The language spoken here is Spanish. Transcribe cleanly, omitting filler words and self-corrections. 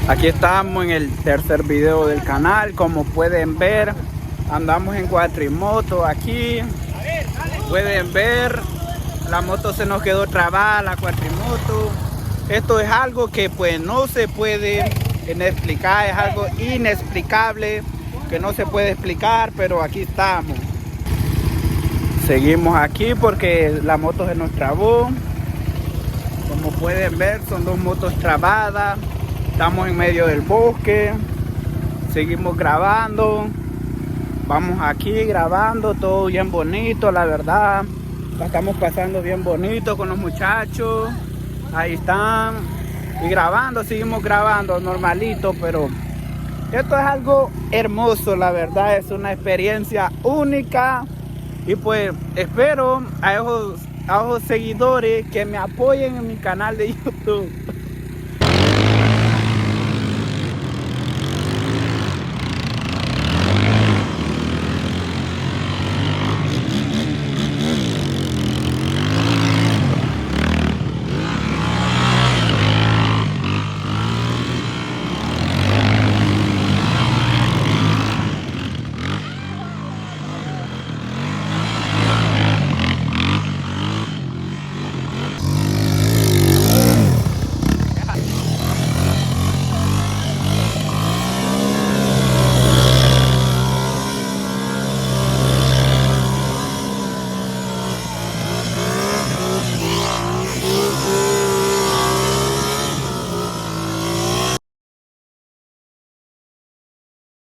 Aquí estamos en el tercer video del canal. Como pueden ver, andamos en cuatrimoto aquí. Pueden ver, la moto se nos quedó trabada, la cuatrimoto. Esto es algo que pues no se puede explicar, es algo inexplicable que no se puede explicar, pero aquí estamos. Seguimos aquí porque la moto se nos trabó. Como pueden ver, son dos motos trabadas. Estamos en medio del bosque. Seguimos grabando. Vamos aquí grabando, todo bien bonito, la verdad. La estamos pasando bien bonito con los muchachos. Ahí están. Y grabando, seguimos grabando normalito, pero esto es algo hermoso, la verdad. Es una experiencia única. Y pues espero a esos seguidores que me apoyen en mi canal de YouTube.